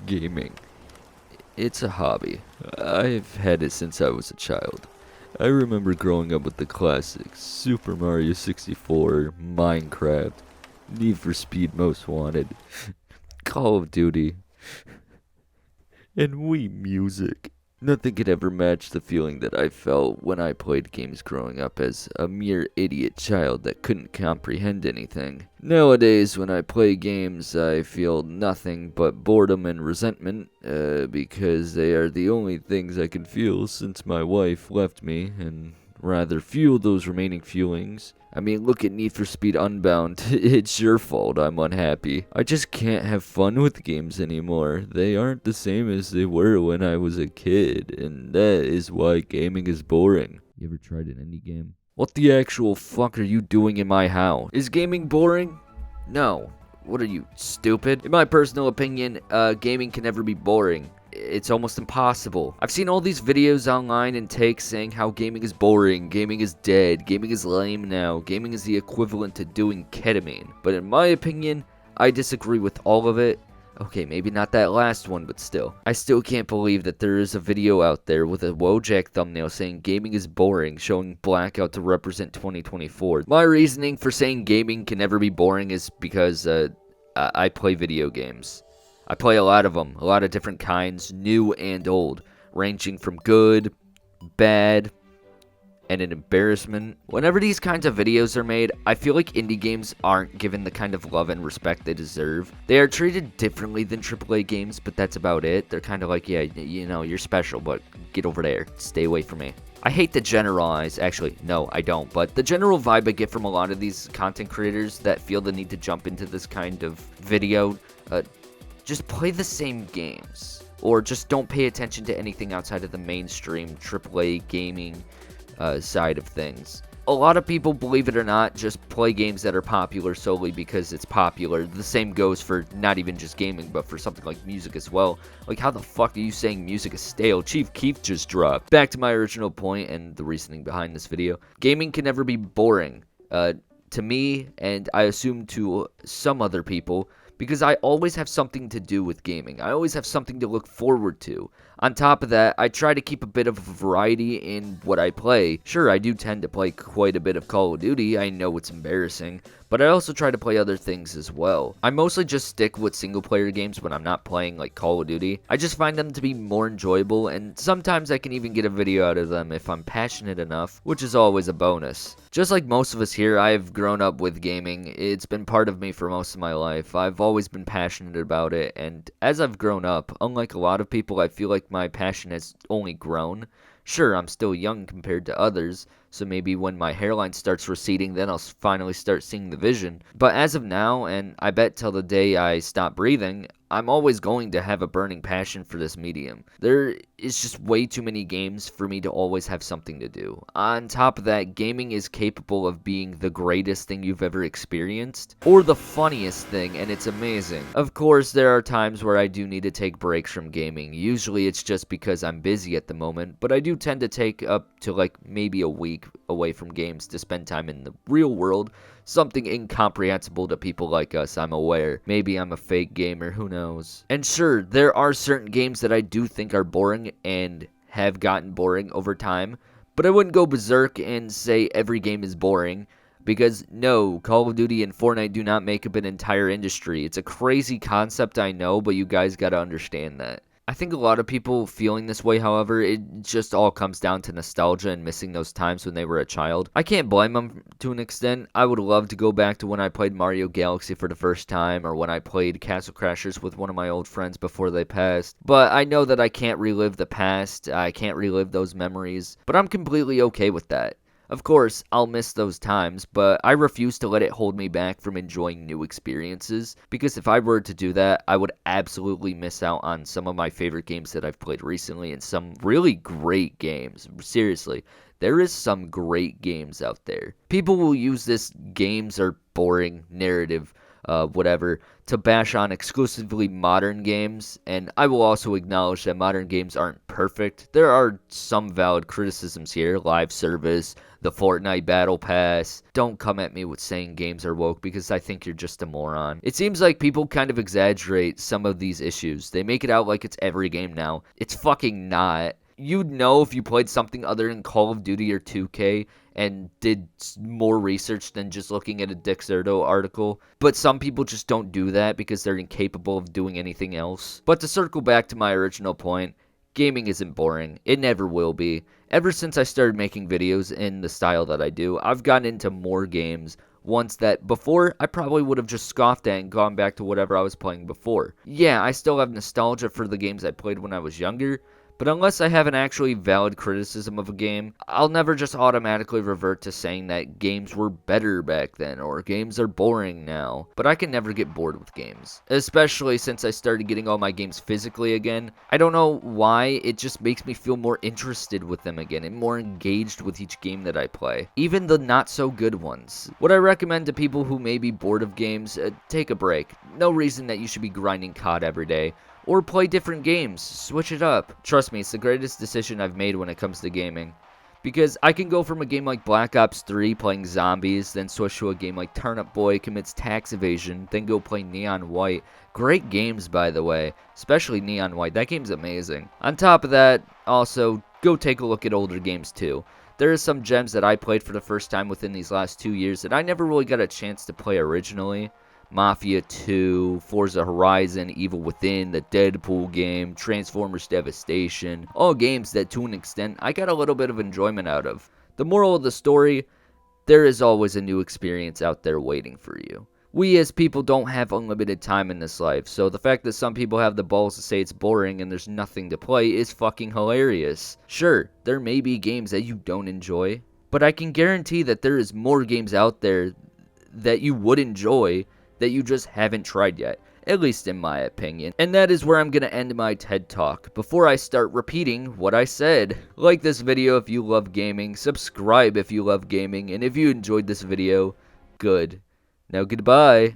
Gaming. It's a hobby. I've had it since I was a child. I remember growing up with the classics: Super Mario 64, Minecraft, Need for Speed Most Wanted, Call of Duty, and Wii Music. Nothing could ever match the feeling that I felt when I played games growing up as a mere idiot child that couldn't comprehend anything. Nowadays, when I play games, I feel nothing but boredom and resentment, because they are the only things I can feel since my wife left me, and rather fuel those remaining feelings. I mean, look at Need for Speed Unbound. It's your fault I'm unhappy. I just can't have fun with games anymore. They aren't the same as they were when I was a kid, and that is why gaming is boring. You ever tried an indie game? What the actual fuck are you doing in my house? Is gaming boring? No. What are you, stupid? In my personal opinion, gaming can never be boring. It's almost impossible. I've seen all these videos online and takes saying how gaming is boring, gaming is dead, gaming is lame now, gaming is the equivalent to doing ketamine. But in my opinion, I disagree with all of it. Okay, maybe not that last one, but still. I still can't believe that there is a video out there with a Wojak thumbnail saying gaming is boring, showing Blackout to represent 2024. My reasoning for saying gaming can never be boring is because I play video games. I play a lot of them, a lot of different kinds, new and old, ranging from good, bad, and an embarrassment. Whenever these kinds of videos are made, I feel like indie games aren't given the kind of love and respect they deserve. They are treated differently than AAA games, but that's about it. They're kind of like, yeah, you know, you're special, but get over there. Stay away from me. I hate to generalize, actually, no, I don't, but the general vibe I get from a lot of these content creators that feel the need to jump into this kind of video, just play the same games, or just don't pay attention to anything outside of the mainstream AAA gaming side of things. A lot of people, believe it or not, just play games that are popular solely because it's popular. The same goes for not even just gaming, but for something like music as well. Like, how the fuck are you saying music is stale? Chief Keef just dropped. Back to my original point and the reasoning behind this video. Gaming can never be boring. To me, and I assume to some other people, because I always have something to do with gaming. I always have something to look forward to. On top of that, I try to keep a bit of variety in what I play. Sure, I do tend to play quite a bit of Call of Duty. I know it's embarrassing, but I also try to play other things as well. I mostly just stick with single-player games when I'm not playing like Call of Duty. I just find them to be more enjoyable, and sometimes I can even get a video out of them if I'm passionate enough, which is always a bonus. Just like most of us here, I've grown up with gaming. It's been part of me for most of my life. I've always been passionate about it, and as I've grown up, unlike a lot of people, I feel like my passion has only grown. Sure, I'm still young compared to others, so maybe when my hairline starts receding, then I'll finally start seeing the vision. But as of now, and I bet till the day I stop breathing, I'm always going to have a burning passion for this medium. There is just way too many games for me to always have something to do. On top of that, gaming is capable of being the greatest thing you've ever experienced, or the funniest thing, and it's amazing. Of course, there are times where I do need to take breaks from gaming. Usually it's just because I'm busy at the moment, but I do tend to take up to like maybe a week away from games to spend time in the real world. Something incomprehensible to people like us, I'm aware. Maybe I'm a fake gamer, who knows. And sure, there are certain games that I do think are boring and have gotten boring over time, but I wouldn't go berserk and say every game is boring, because no, Call of Duty and Fortnite do not make up an entire industry. It's a crazy concept, I know, but you guys gotta understand that. I think a lot of people feeling this way, however, it just all comes down to nostalgia and missing those times when they were a child. I can't blame them to an extent. I would love to go back to when I played Mario Galaxy for the first time, or when I played Castle Crashers with one of my old friends before they passed. But I know that I can't relive the past, I can't relive those memories, but I'm completely okay with that. Of course, I'll miss those times, but I refuse to let it hold me back from enjoying new experiences, because if I were to do that, I would absolutely miss out on some of my favorite games that I've played recently, and some really great games. Seriously, there is some great games out there. People will use this games are boring narrative whatever, to bash on exclusively modern games, and I will also acknowledge that modern games aren't perfect. There are some valid criticisms here, live service, the Fortnite Battle Pass. Don't come at me with saying games are woke, because I think you're just a moron. It seems like people kind of exaggerate some of these issues. They make it out like it's every game now. It's fucking not. You'd know if you played something other than Call of Duty or 2K and did more research than just looking at a Dexerto article. But some people just don't do that because they're incapable of doing anything else. But to circle back to my original point, gaming isn't boring. It never will be. Ever since I started making videos in the style that I do, I've gotten into more games, ones that before I probably would have just scoffed at and gone back to whatever I was playing before. Yeah, I still have nostalgia for the games I played when I was younger, but unless I have an actually valid criticism of a game, I'll never just automatically revert to saying that games were better back then, or games are boring now. But I can never get bored with games, especially since I started getting all my games physically again. I don't know why, it just makes me feel more interested with them again, and more engaged with each game that I play, even the not so good ones. What I recommend to people who may be bored of games, take a break. No reason that you should be grinding COD every day. Or play different games, switch it up. Trust me, it's the greatest decision I've made when it comes to gaming. Because I can go from a game like Black Ops 3 playing zombies, then switch to a game like Turnip commits tax evasion, then go play Neon White. Great games, by the way, especially Neon White, that game's amazing. On top of that, also, go take a look at older games too. There are some gems that I played for the first time within these last 2 years that I never really got a chance to play originally. Mafia 2, Forza Horizon, Evil Within, the Deadpool game, Transformers Devastation, all games that to an extent I got a little bit of enjoyment out of. The moral of the story, there is always a new experience out there waiting for you. We as people don't have unlimited time in this life, so the fact that some people have the balls to say it's boring and there's nothing to play is fucking hilarious. Sure, there may be games that you don't enjoy, but I can guarantee that there is more games out there that you would enjoy that you just haven't tried yet, at least in my opinion. And that is where I'm gonna end my TED Talk, before I start repeating what I said. Like this video if you love gaming, subscribe if you love gaming, and if you enjoyed this video, good. Now goodbye.